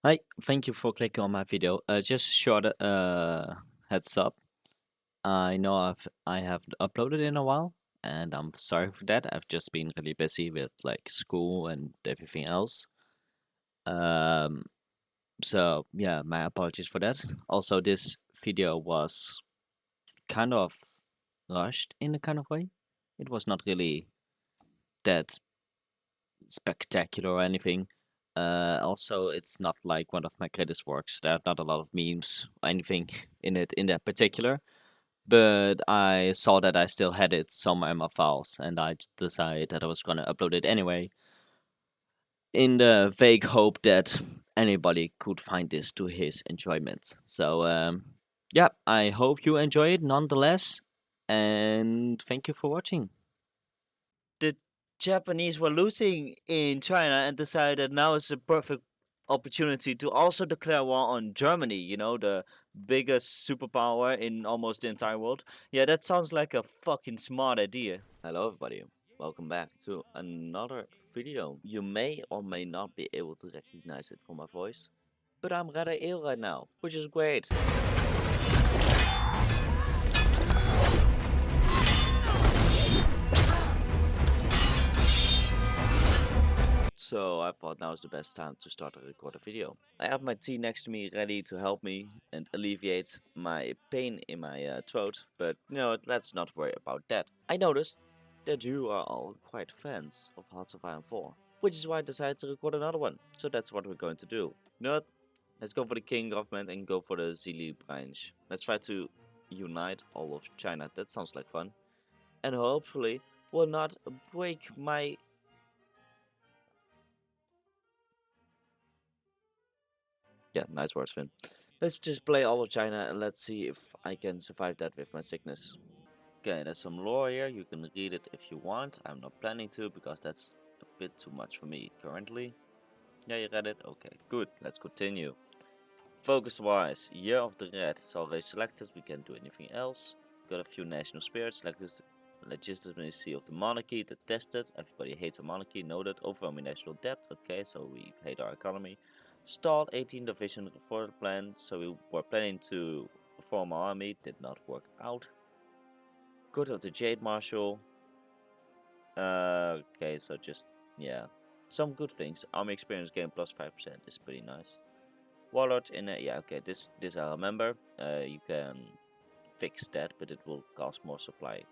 Hi, thank you for clicking on my video. Just short heads up. I know I haven't uploaded in a while, and I'm sorry for that. I've just been really busy with like school and everything else. Um, so yeah, my apologies for that. Also, this video was kind of rushed in a kind of way. It was not really that spectacular or anything. Also, it's not like one of my greatest works. There are not a lot of memes or anything in it in that particular. But I saw that I still had it somewhere in my files, and I decided that I was gonna upload it anyway, in the vague hope that anybody could find this to his enjoyment. So, yeah, I hope you enjoy it nonetheless, and thank you for watching. The Japanese were losing in China and decided now is the perfect opportunity to also declare war on Germany, the biggest superpower in almost the entire world. Yeah, that sounds like a fucking smart idea. Hello, everybody. Welcome back to another video. You may or may not be able to recognize it from my voice, but I'm rather ill right now, which is great. So I thought now is the best time to start to record a video. I have my tea next to me ready to help me and alleviate my pain in my throat, but let's not worry about that. I noticed that you are all quite fans of Hearts of Iron 4, which is why I decided to record another one. So that's what we're going to do. You know what? Let's go for the Qing government and go for the Zili branch. Let's try to unite all of China. That sounds like fun. And hopefully will not break my... Yeah, nice words, Finn. Let's just play all of China and let's see if I can survive that with my sickness. Okay, there's some lore here. You can read it if you want. I'm not planning to because that's a bit too much for me currently. Yeah, you read it? Okay, good. Let's continue. Focus wise, Year of the Red is already selected. We can't do anything else. Got a few national spirits like this. Legitimacy of the monarchy, that tested. Everybody hates a monarchy, noted. Overwhelming national debt, okay, so we hate our economy. Stalled 18 division for the plan, so we were planning to form our army, did not work out. Good of the Jade Marshal. Okay, so just, yeah. Some good things. Army experience gain plus 5% is pretty nice. Warlord in a, yeah, okay, this I remember. You can fix that, but it will cost more supply.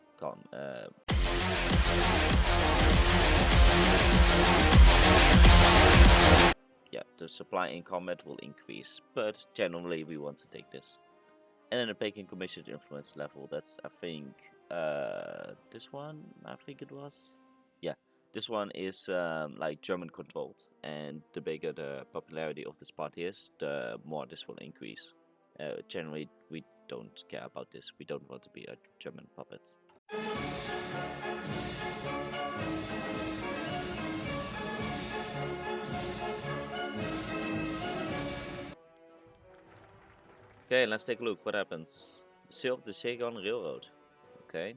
Yeah, the supply in combat will increase, but generally we want to take this. And then the Peking Commission influence level, that's I think this one, I think it was. Yeah, this one is like German controlled, and the bigger the popularity of this party is, the more this will increase. Generally, we don't care about this. We don't want to be a German puppet. Okay, let's take a look. What happens? Sale of the Saigon Railroad. Okay,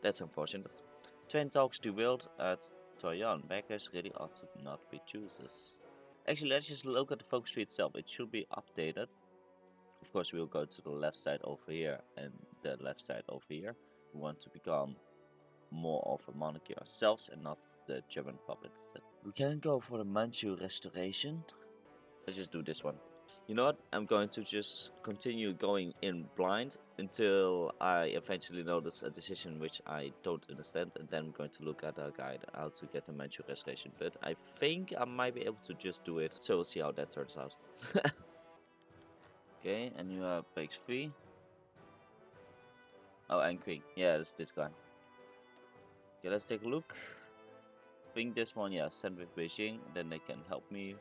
that's unfortunate. Train talks derailed at Toyon. Backers really ought to not be choosers. Actually, let's just look at the focus tree itself. It should be updated. Of course, we'll go to the left side over here and the left side over here. We want to become more of a monarchy ourselves and not the German puppets. We can go for the Manchu restoration. Let's just do this one. You know what? I'm going to just continue going in blind until I eventually notice a decision which I don't understand, and then I'm going to look at a guide how to get the Manchu restoration. But I think I might be able to just do it, so we'll see how that turns out. Okay, and you breaks free. Oh, Anqing. Yeah, it's this guy. Okay, let's take a look. I think this one, yeah, send with Beijing, then they can help me.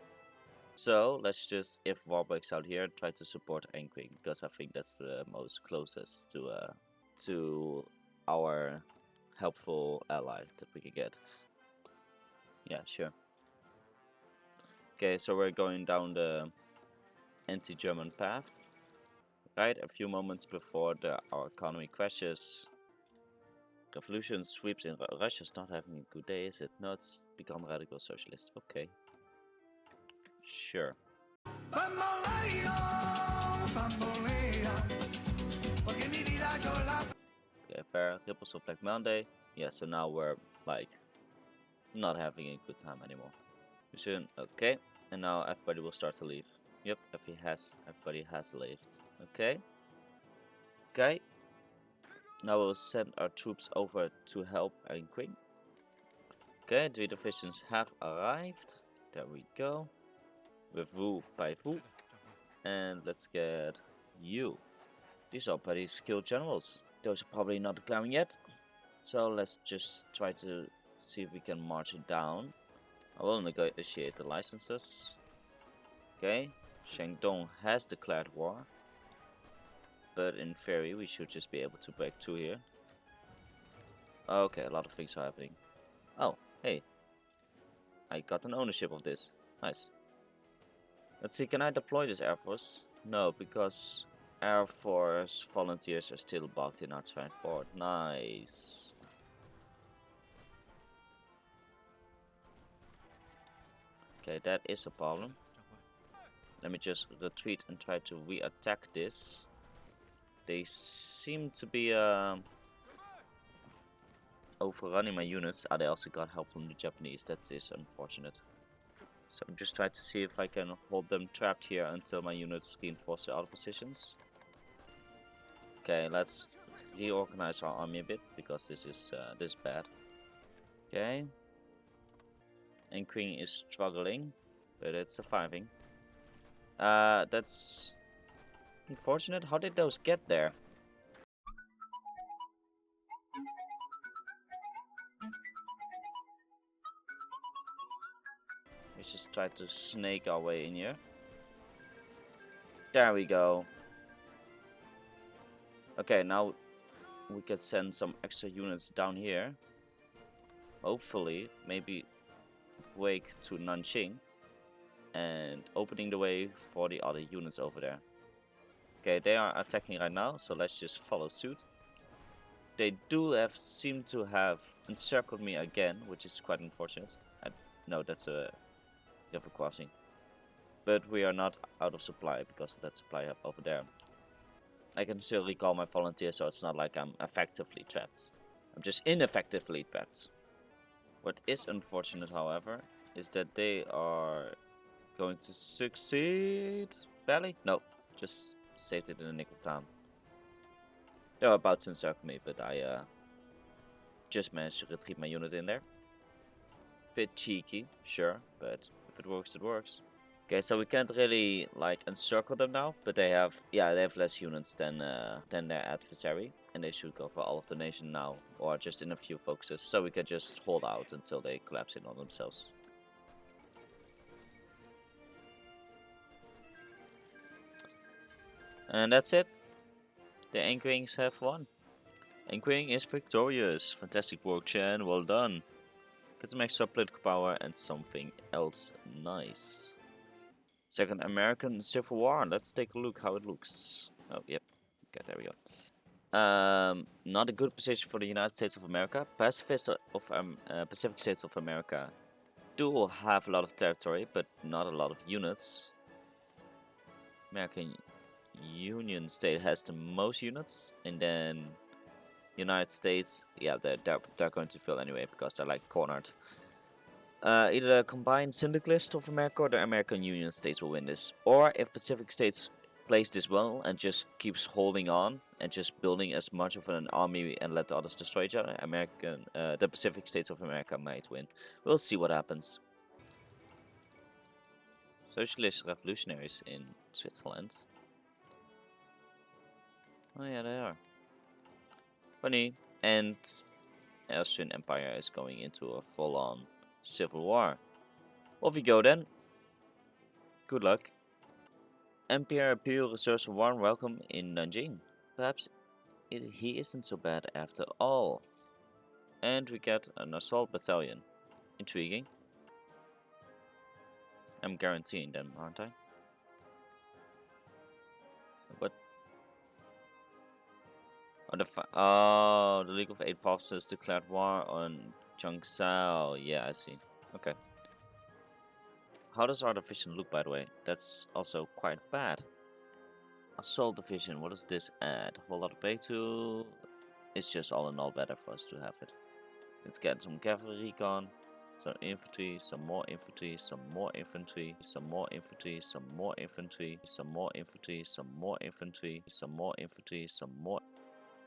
So let's just, if war breaks out here, try to support Anqing, because I think that's the most closest to our helpful ally that we could get. Yeah, sure. Okay, so we're going down the anti-German path, right? A few moments before our economy crashes. Revolution sweeps in. Russia's not having a good day, is it? No, it's become radical socialist. Okay. Sure. Okay, fair. Ripples of Black Monday. Yeah, so now we're like not having a good time anymore. Soon, okay. And now everybody will start to leave. Yep, everybody has left. Okay. Okay. Now we'll send our troops over to help Anqing. Okay, the divisions have arrived. There we go. With Wu by Wu. And let's get you. These are pretty skilled generals. Those are probably not declaring yet. So let's just try to see if we can march it down. I will negotiate the licenses. Okay, Shandong has declared war. But in theory, we should just be able to break through here. Okay, a lot of things are happening. Oh, hey. I got an ownership of this. Nice. Let's see, can I deploy this Air Force? No, because Air Force volunteers are still bogged in our transport. Nice. Okay, that is a problem. Let me just retreat and try to re-attack this. They seem to be overrunning my units. They also got help from the Japanese. That is unfortunate. So I'm just trying to see if I can hold them trapped here until my units reinforce their other positions. Okay, let's reorganize our army a bit because this is bad. Okay. And Qing is struggling, but it's surviving. That's unfortunate. How did those get there? Let's just try to snake our way in here. There we go. Okay, now we can send some extra units down here. Hopefully, maybe break to Nanjing and opening the way for the other units over there. Okay, they are attacking right now, so let's just follow suit. They seem to have encircled me again, which is quite unfortunate. No, that's a river crossing. But we are not out of supply because of that supply hub over there. I can still recall my volunteers, so it's not like I'm effectively trapped. I'm just ineffectively trapped. What is unfortunate, however, is that they are going to succeed. Barely? No, just saved it in the nick of time. They were about to encircle me, but I just managed to retrieve my unit in there. Bit cheeky, sure, but if it works, it works. Okay, so we can't really like encircle them now, but they have less units than their adversary, and they should go for all of the nation now, or just in a few focuses, so we can just hold out until they collapse in on themselves. And that's it. The Anqings have won. Anqing is victorious. Fantastic work, Chen. Well done. Get some extra political power and something else nice. Second American Civil War. Let's take a look how it looks. Oh, yep. Okay, there we go. Not a good position for the United States of America. Pacific States of America do have a lot of territory, but not a lot of units. American Union State has the most units, and then United States, yeah, they're going to fail anyway because they're like cornered. Either the combined syndicalist of America or the American Union States will win this. Or if Pacific States plays this well and just keeps holding on and just building as much of an army and let the others destroy each other, the Pacific States of America might win. We'll see what happens. Socialist revolutionaries in Switzerland. Oh yeah, they are. Funny. And Austrian Empire is going into a full-on civil war. Off we go then. Good luck. Emperor Pure reserves a warm welcome in Nanjing. Perhaps he isn't so bad after all. And we get an assault battalion. Intriguing. I'm guaranteeing them, aren't I? What? The League of Eight Provinces declared war on Changsao. Yeah, I see. Okay. How does our division look, by the way? That's also quite bad. Assault division, what does this add? A whole lot of pay to... It's just all in all better for us to have it. Let's get some cavalry recon, some infantry, some more infantry, some more infantry, some more infantry, some more infantry, some more infantry, some more infantry, some more infantry, some more...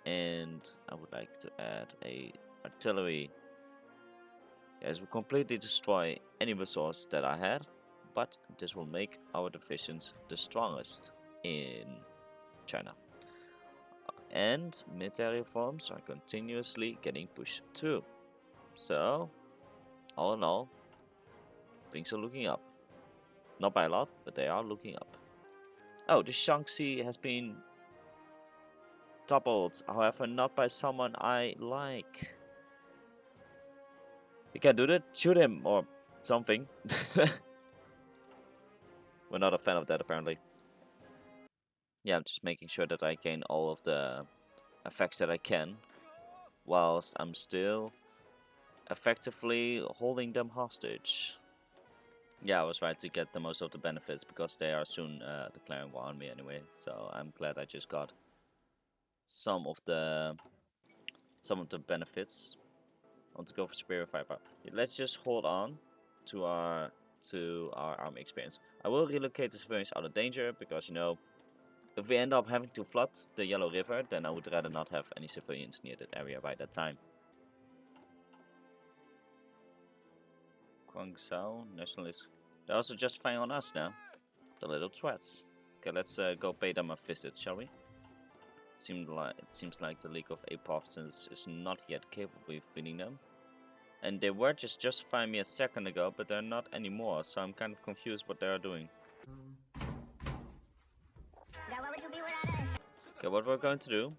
And I would like to add a artillery. Yes, we completely destroy any resource that I had, but this will make our divisions the strongest in China. And military reforms are continuously getting pushed through. So, all in all, things are looking up. Not by a lot, but they are looking up. Oh, the Shaanxi has been toppled, however, not by someone I like. You can do that, shoot him or something. We're not a fan of that, apparently. Yeah, I'm just making sure that I gain all of the effects that I can, whilst I'm still effectively holding them hostage. Yeah, I was right to get the most of the benefits because they are soon declaring war on me anyway. So I'm glad I just got some of the benefits. I want to go for superior firepower. Let's just hold on to our army experience. I will relocate the civilians out of danger because, you know, if we end up having to flood the Yellow River, then I would rather not have any civilians near that area by that time. Guangzhou nationalists. They're also justifying on us now. The little twats. Okay, let's go pay them a visit, shall we? It seems like the League of Eight Provinces is not yet capable of beating them. And they were just justifying me a second ago, but they're not anymore, so I'm kind of confused what they are doing. Okay, what we're going to do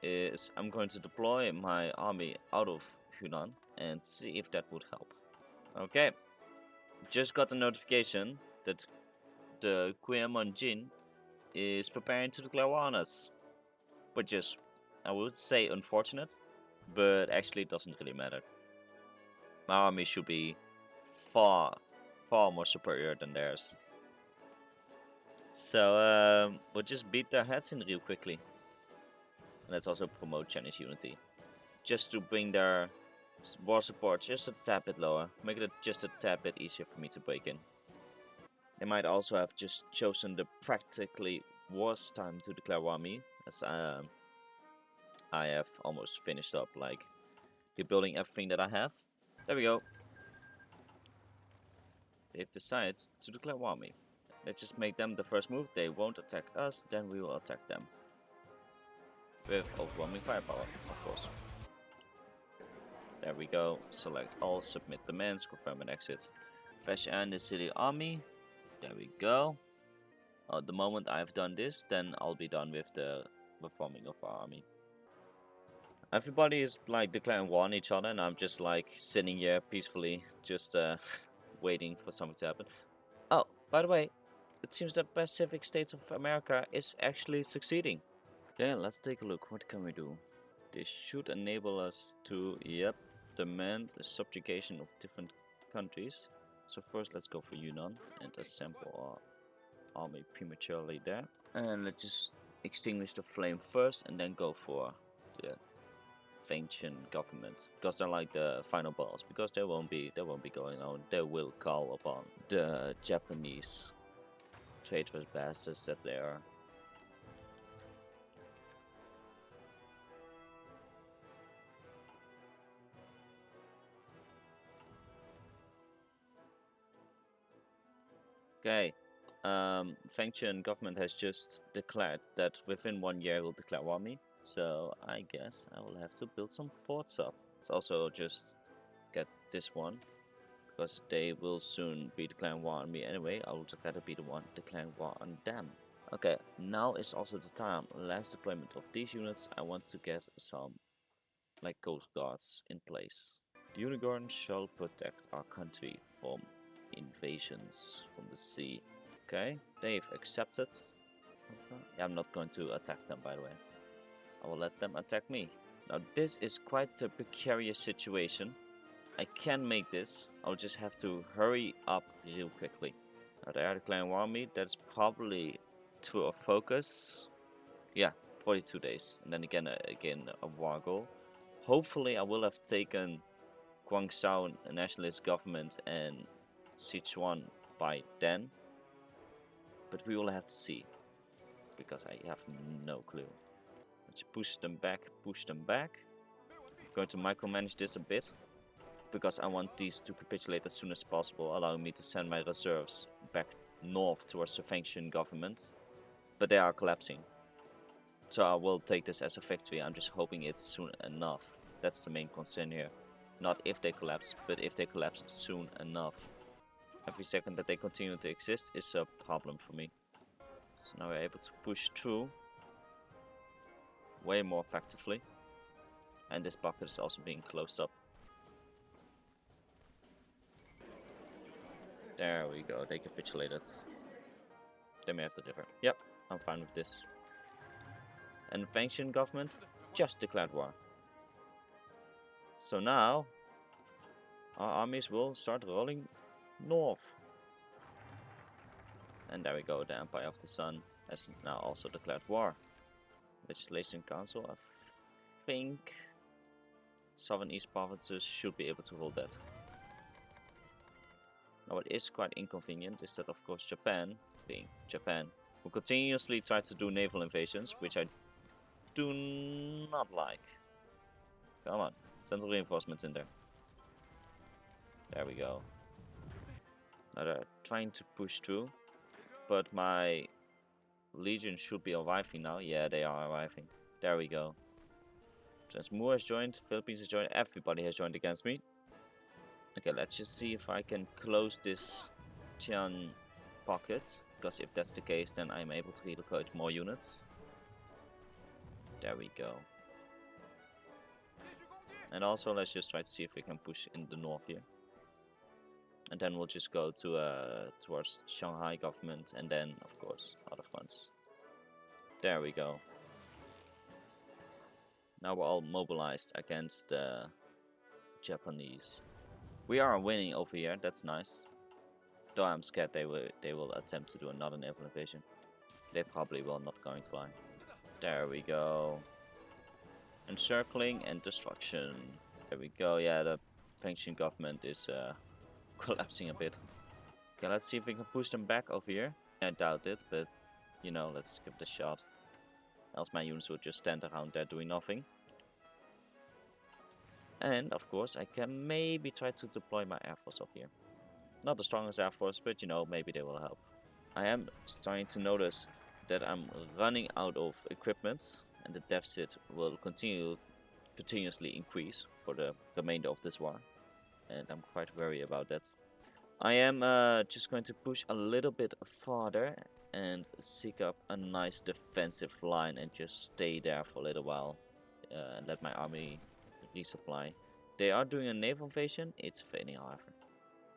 is I'm going to deploy my army out of Hunan and see if that would help. Okay, just got the notification that the Qing is preparing to declare war on us. Which is, I would say, unfortunate, but actually it doesn't really matter. My army should be far more superior than theirs. So we'll just beat their heads in real quickly. And let's also promote Chinese unity, just to bring their war support just a tad bit lower, make it just a tad bit easier for me to break in. They might also have just chosen the practically worst time to declare war on me, as I have almost finished up like rebuilding everything that I have. There we go. They've decided to declare war on me. Let's just make them the first move. They won't attack us, then we will attack them. With overwhelming firepower, of course. There we go. Select all, submit demands, confirm and exit. Fresh and the city army. There we go. The moment I've done this, then I'll be done with the reforming of our army. Everybody is like declaring war on each other, and I'm just like sitting here peacefully, just waiting for something to happen. Oh, by the way, it seems that Pacific States of America is actually succeeding. Okay, let's take a look. What can we do? This should enable us to, yep, demand a subjugation of different countries. So first let's go for Yunnan and assemble our army prematurely there. And let's just extinguish the flame first and then go for the Vincent government, because they're like the final boss, because they won't be going on. They will call upon the Japanese traitorous bastards that they are. Okay, Vincent government has just declared that within 1 year will declare war on me, so I guess I will have to build some forts up. Let's also just get this one, because they will soon be declaring war on me anyway. I will rather be the one declaring war on them. Okay, now is also the time. Last deployment of these units, I want to get some like coast guards in place. The unicorn shall protect our country from invasions from the sea. Okay, they've accepted. Yeah, I'm not going to attack them, by the way. I will let them attack me. Now this is quite a precarious situation, I can make this. I'll just have to hurry up real quickly. Now they are declaring war on me. That's probably to a focus. Yeah, 42 days. And then again a war goal. Hopefully I will have taken Guangzhou nationalist government and Sichuan by then. But we will have to see. Because I have no clue. Let's push them back, push them back. I'm going to micromanage this a bit. Because I want these to capitulate as soon as possible, allowing me to send my reserves back north towards the Fengtian government. But they are collapsing. So I will take this as a victory. I'm just hoping it's soon enough. That's the main concern here. Not if they collapse, but if they collapse soon enough. Every second that they continue to exist is a problem for me. So now we're able to push through way more effectively. And this bucket is also being closed up. There we go, they capitulated. They may have to differ. Yep, I'm fine with this. And the Fengtian government just declared war. So now, our armies will start rolling north. And there we go, the Empire of the Sun has now also declared war. Legislation Council, I think Southern East provinces should be able to hold that. Now what is quite inconvenient is that of course Japan, being Japan, will continuously try to do naval invasions, which I do not like. Come on, send reinforcements in there. There we go. Now they're trying to push through, but my legion should be arriving now. Yeah, they are arriving. There we go. Transmoor has joined, Philippines has joined, everybody has joined against me. Okay, let's just see if I can close this Tian pocket, because if that's the case, then I'm able to relocate more units. There we go. And also, let's just try to see if we can push in the north here. And then we'll just go to towards Shanghai government, and then, of course, other fronts. There we go. Now we're all mobilized against the Japanese. We are winning over here, that's nice. Though I'm scared they will attempt to do another naval invasion. They probably will, not going to lie. There we go. Encircling and destruction. There we go, yeah, the Fengtian government is collapsing a bit. Okay, let's see if we can push them back over here. I doubt it, but you know, let's give it a shot. Else my units will just stand around there doing nothing. And of course I can maybe try to deploy my air force over here. Not the strongest air force, but you know, maybe they will help. I am starting to notice that I'm running out of equipment and the deficit will continuously increase for the remainder of this war. And I'm quite worried about that. I am just going to push a little bit farther and seek up a nice defensive line and just stay there for a little while and let my army resupply. They are doing a naval invasion, it's failing however.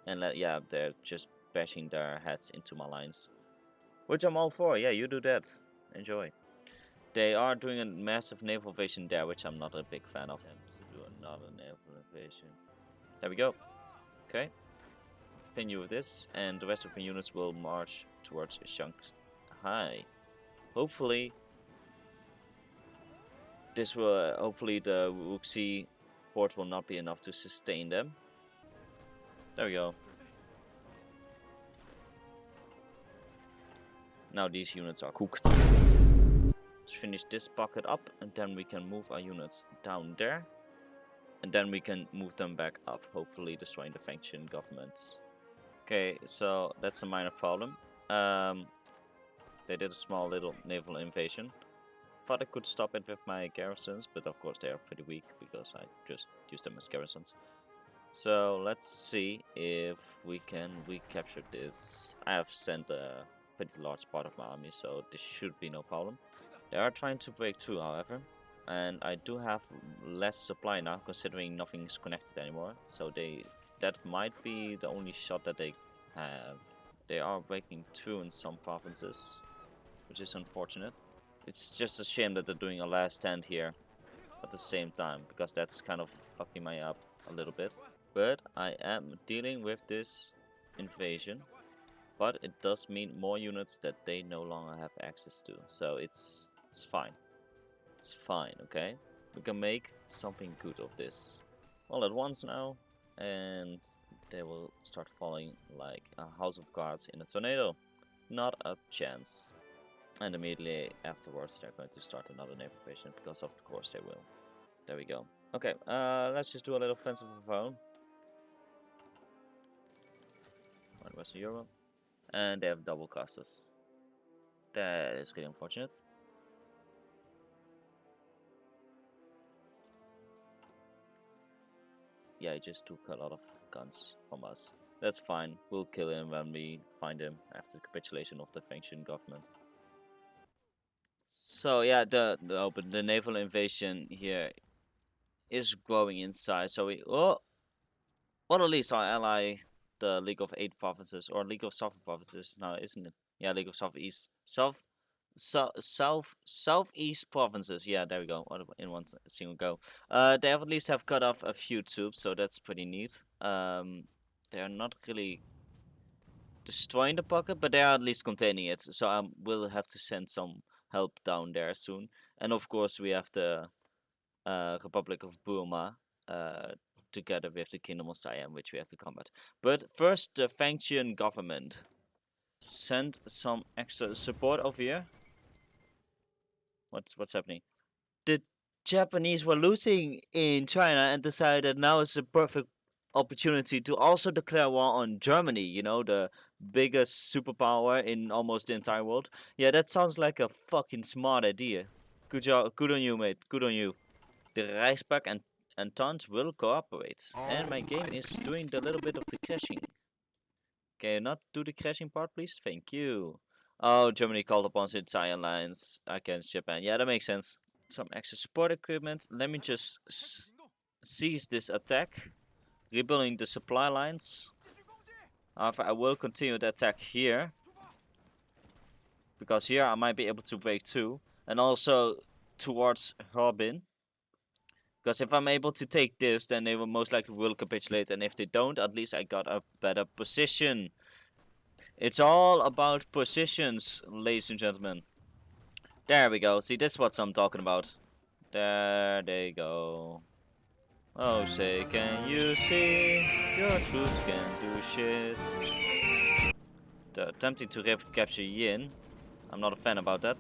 And yeah, they're just bashing their heads into my lines. Which I'm all for, yeah, you do that. Enjoy. They are doing a massive naval invasion there, which I'm not a big fan of. To do another naval invasion. There we go. Okay. Continue with this, and the rest of my units will march towards Shanghai. Hopefully, this will. Hopefully, the Wuxi port will not be enough to sustain them. There we go. Now these units are cooked. Let's finish this pocket up, and then we can move our units down there. And then we can move them back up, hopefully destroying the Fengtian governments. Okay, so that's a minor problem. They did a small little naval invasion. Thought I could stop it with my garrisons, but of course they are pretty weak because I just used them as garrisons. So let's see if we can recapture this. I have sent a pretty large part of my army, so this should be no problem. They are trying to break through, however, and I do have less supply now, considering nothing's connected anymore. So that might be the only shot that they have. They are breaking through in some provinces, which is unfortunate. It's just a shame that they're doing a last stand here at the same time, because that's kind of fucking me up a little bit. But I am dealing with this invasion. But it does mean more units that they no longer have access to. So it's fine. It's fine, okay? We can make something good of this. All at once now. And they will start falling like a house of cards in a tornado. Not a chance. And immediately afterwards they're going to start another naval invasion, because of course they will. There we go. Okay, let's just do a little offensive of our own. On Western Europe. And they have double clusters. That is really unfortunate. Yeah, he just took a lot of guns from us. That's fine. We'll kill him when we find him after the capitulation of the Fengtian government. So yeah, the naval invasion here is growing in size. So we well at least our ally, the League of Eight Provinces or League of Sovereign Provinces now, isn't it? Yeah, League of Southeast Southeast Provinces. Yeah, there we go. In one single go. They have at least have cut off a few troops, so that's pretty neat. They are not really destroying the pocket, but they are at least containing it. So I will have to send some help down there soon. And of course, we have the Republic of Burma together with the Kingdom of Siam, which we have to combat. But first, the Fengtian government send some extra support over here. What's happening? The Japanese were losing in China and decided now is the perfect opportunity to also declare war on Germany, you know, the biggest superpower in almost the entire world. Yeah, that sounds like a fucking smart idea. Good job, good on you, mate. Good on you. The Reichspark and Entente will cooperate. And my game is doing the little bit of the crashing. Can you not do the crashing part, please? Thank you. Oh, Germany called upon its alliance against Japan. Yeah, that makes sense. Some extra support equipment. Let me just seize this attack. Rebuilding the supply lines. However, I will continue the attack here. Because here I might be able to break through. And also towards Harbin. Because if I'm able to take this, then they will most likely will capitulate. And if they don't, at least I got a better position. It's all about positions, ladies and gentlemen. There we go. See, this is what I'm talking about. There they go. Oh, say, can you see? Your troops can do shit. They're attempting to capture Yin. I'm not a fan about that.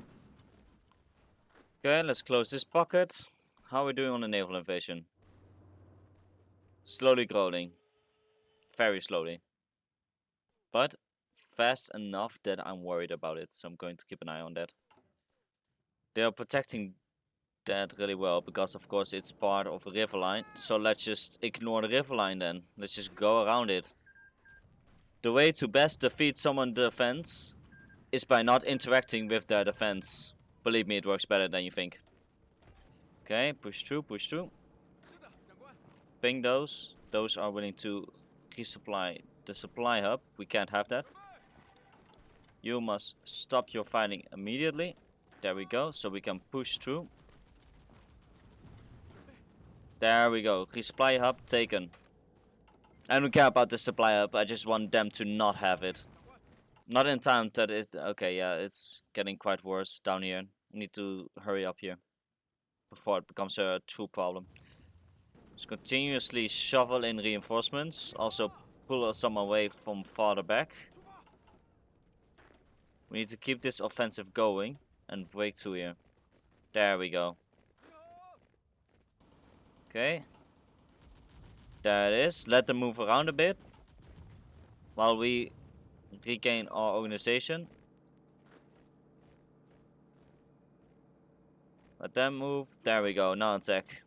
Okay, let's close this pocket. How are we doing on the naval invasion? Slowly growing. Very slowly. But fast enough that I'm worried about it, so I'm going to keep an eye on that. They are protecting that really well because of course it's part of a river line. So let's just ignore the river line then. Let's just go around it. The way to best defeat someone's defense is by not interacting with their defense. Believe me, it works better than you think. Okay, push through, push through. Ping those. Those are willing to resupply the supply hub. We can't have that. You must stop your fighting immediately. There we go, so we can push through. There we go, resupply hub taken. I don't care about the supply hub, I just want them to not have it. Not in time that is, okay, yeah, it's getting quite worse down here. Need to hurry up here before it becomes a true problem. Just continuously shovel in reinforcements, also pull some away from farther back. We need to keep this offensive going and break through here. There we go. Okay. There it is. Let them move around a bit while we regain our organization. Let them move. There we go. Now attack.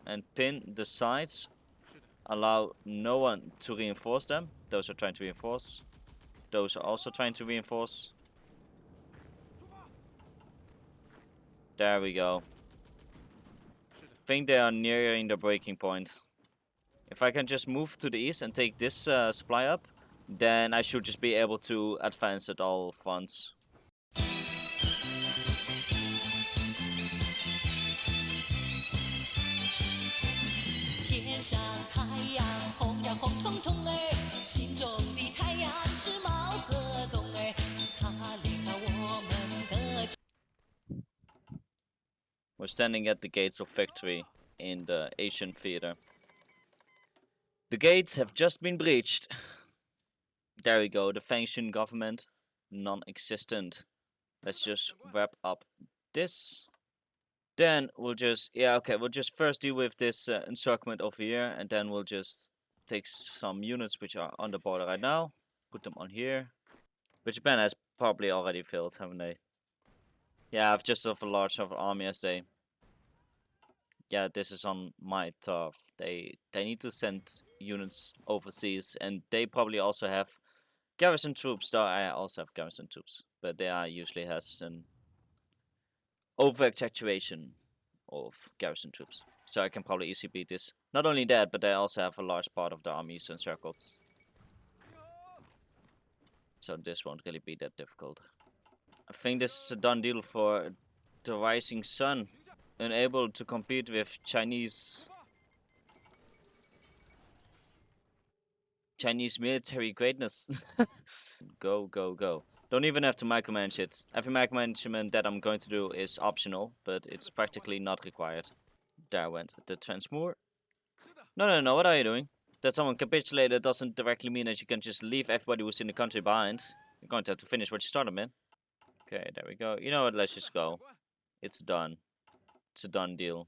And pin the sides. Allow no one to reinforce them. Those are trying to reinforce. Those are also trying to reinforce. There we go. I think they are nearing the breaking point. If I can just move to the east and take this supply up, then I should just be able to advance at all fronts. We're standing at the gates of victory in the Asian theater. The gates have just been breached. There we go, the Fangshan government, non-existent. Let's just wrap up this. Then we'll just, we'll just first deal with this encirclement over here, and then we'll just take some units which are on the border right now, put them on here. But Japan has probably already failed, haven't they? Yeah, I've just of a large of army as they. Yeah, this is on my turf. They need to send units overseas, and they probably also have garrison troops. Though I also have garrison troops, but they are usually has an over-exaggeration of garrison troops. So I can probably easily beat this. Not only that, but they also have a large part of the armies encircled. So this won't really be that difficult. I think this is a done deal for the Rising Sun. Unable to compete with Chinese military greatness. Go, go, go. Don't even have to micromanage it. Every micromanagement that I'm going to do is optional, but it's practically not required. There went the Transmoor. No, what are you doing? That someone capitulated doesn't directly mean that you can just leave everybody who's in the country behind. You're going to have to finish what you started, man. Okay, there we go. You know what, let's just go. It's done. It's a done deal.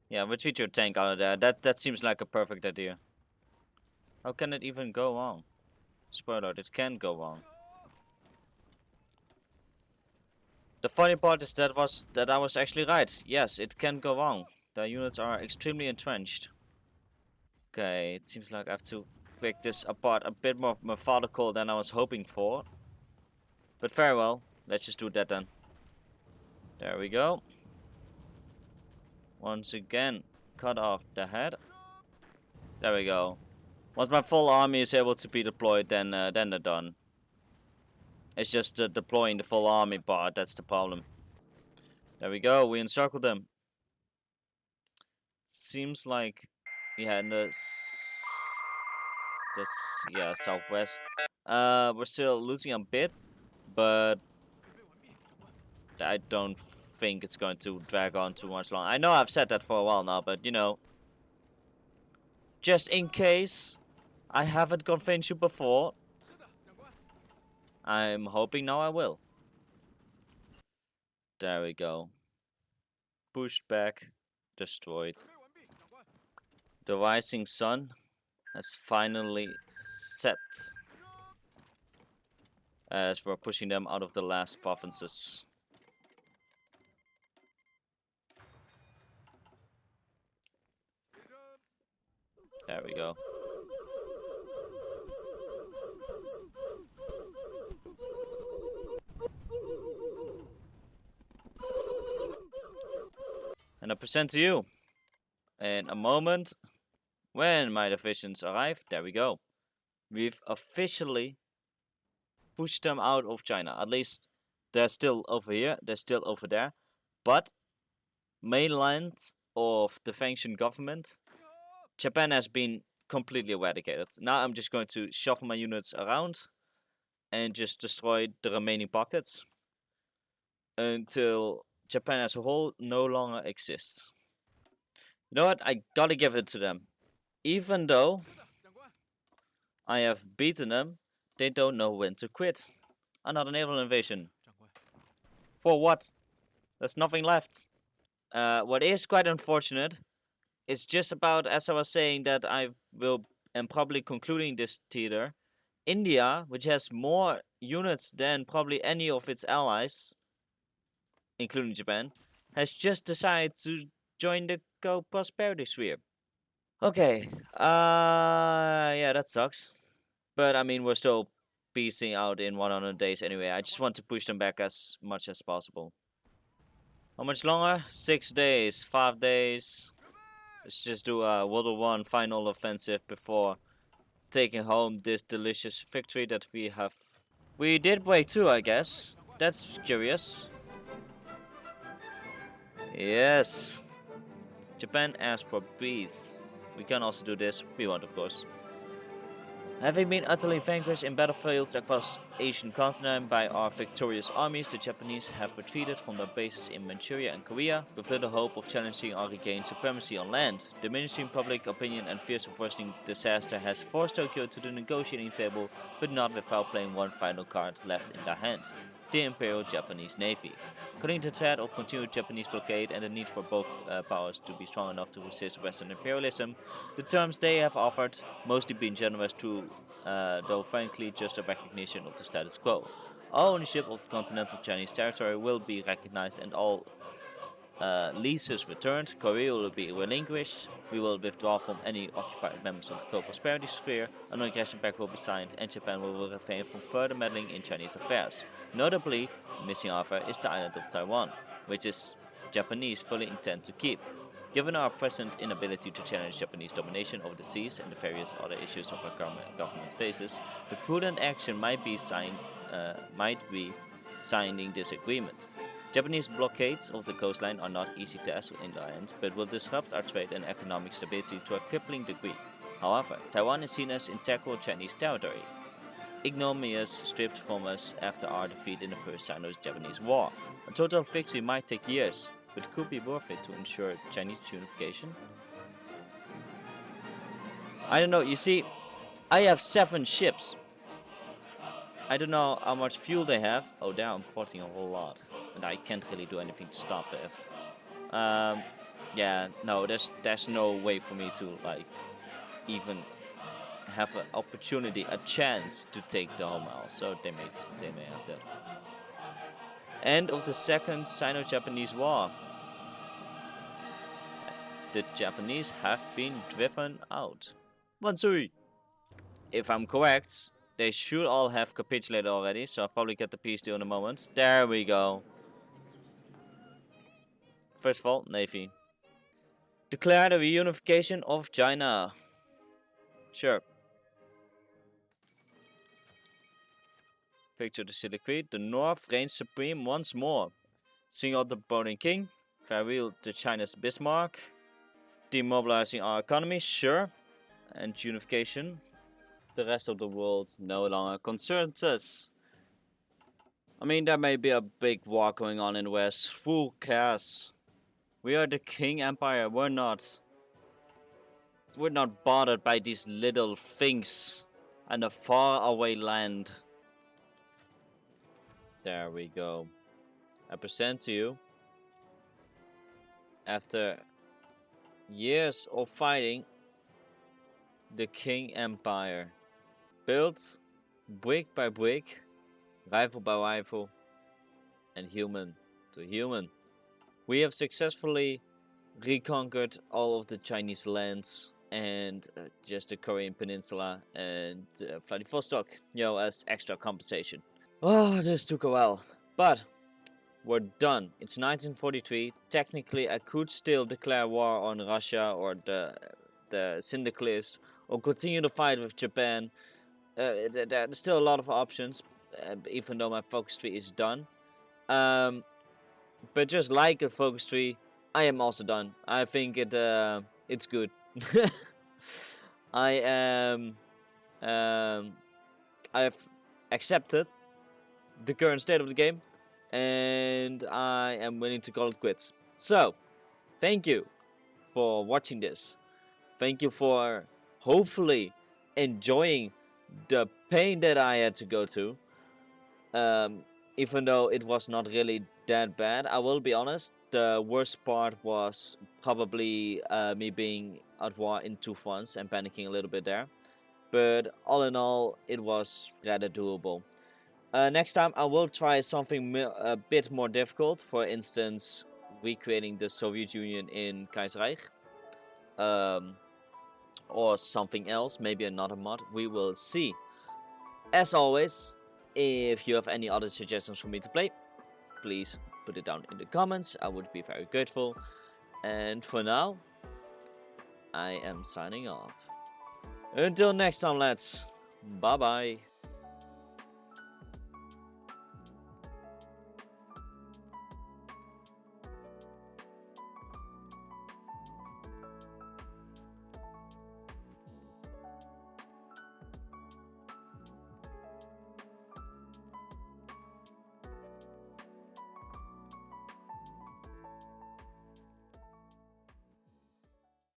Yeah, retreat your tank out of there. That seems like a perfect idea. How can it even go wrong? Spoiler, it can go wrong. The funny part is that I was actually right. Yes, it can go wrong. The units are extremely entrenched. Okay, it seems like I have to break this apart a bit more methodical than I was hoping for. But very well, let's just do that then. There we go. Once again, cut off the head. There we go. Once my full army is able to be deployed, then they're done. It's just deploying the full army part that's the problem. There we go. We encircled them. Seems like, yeah, in the southwest. We're still losing a bit, but I don't think it's going to drag on too much long. I know I've said that for a while now, but you know, just in case I haven't convinced you before, I'm hoping now I will. There we go. Pushed back, destroyed. The rising sun has finally set as we're pushing them out of the last provinces. There we go. And I present to you in a moment when my divisions arrive. There we go. We've officially pushed them out of China. At least they're still over here, they're still over there. But mainland of the Fangshan government, Japan has been completely eradicated. Now I'm just going to shuffle my units around and just destroy the remaining pockets until Japan as a whole no longer exists. You know what? I gotta give it to them. Even though I have beaten them, they don't know when to quit. Another naval invasion. For what? There's nothing left. What is quite unfortunate is just about as I was saying that I am probably concluding this theater. India, which has more units than probably any of its allies, including Japan, has just decided to join the co-prosperity sphere. Okay, yeah, that sucks. But I mean, we're still piecing out in 100 days anyway. I just want to push them back as much as possible. How much longer? 6 days, 5 days. Let's just do a World War I final offensive before taking home this delicious victory that we have. We did break through, I guess. That's curious. Yes. Japan asked for peace. We can also do this. We want, of course. Having been utterly vanquished in battlefields across Asian continent by our victorious armies, the Japanese have retreated from their bases in Manchuria and Korea, with little hope of challenging our regained supremacy on land. Diminishing public opinion and fears of worsening disaster has forced Tokyo to the negotiating table, but not without playing one final card left in their hand: the Imperial Japanese Navy. According to the threat of continued Japanese blockade and the need for both powers to be strong enough to resist Western imperialism, the terms they have offered, mostly being generous to, though frankly just a recognition of the status quo. All ownership of the continental Chinese territory will be recognized and all leases returned. Korea will be relinquished. We will withdraw from any occupied members of the co-prosperity sphere. A non-aggression pact will be signed, and Japan will refrain from further meddling in Chinese affairs. Notably, missing however is the island of Taiwan, which is Japanese fully intend to keep. Given our present inability to challenge Japanese domination over the seas and the various other issues of our government faces, the prudent action might be signing this agreement. Japanese blockades of the coastline are not easy tasks in the end, but will disrupt our trade and economic stability to a crippling degree. However, Taiwan is seen as integral Chinese territory, ignominious stripped from us after our defeat in the First Sino-Japanese War. A total victory might take years, but could be worth it to ensure Chinese unification. I don't know, you see, I have 7 ships. I don't know how much fuel they have. Oh, they're importing a whole lot, and I can't really do anything to stop it. Yeah, no, there's no way for me to like even have an opportunity, a chance to take the home isle. So they may have that. End of the Second Sino-Japanese War. The Japanese have been driven out. Mansui. If I'm correct, they should all have capitulated already, so I'll probably get the peace deal in a moment. There we go. First of all, Navy. Declare the reunification of China. Sure. Picture the Silly Creed. The North reigns supreme once more. Sing out the Boning King. Farewell to China's Bismarck. Demobilizing our economy, sure. And unification. The rest of the world no longer concerns us. I mean, there may be a big war going on in the West. Who cares? We are the Qing Empire. We're not bothered by these little things and a faraway land. There we go. I present to you, after years of fighting, the Qing Empire. Built brick by brick, rifle by rifle, and human to human. We have successfully reconquered all of the Chinese lands and just the Korean Peninsula and Vladivostok, as extra compensation. Oh, this took a while, but we're done. It's 1943. Technically, I could still declare war on Russia or the Syndicalists, or continue the fight with Japan. There's still a lot of options, even though my focus tree is done. But just like a focus tree, I am also done. I think it's good. I am I've accepted the current state of the game, and I am willing to call it quits. So, thank you for watching this. Thank you for hopefully enjoying the pain that I had to go to. Even though it was not really that bad, I will be honest. The worst part was probably me being at war in 2 fronts and panicking a little bit there. But all in all, it was rather doable. Next time I will try something a bit more difficult. For instance, recreating the Soviet Union in Kaiserreich. Or something else, maybe another mod. We will see. As always, if you have any other suggestions for me to play, please put it down in the comments. I would be very grateful. And for now, I am signing off. Until next time, lads. Bye bye.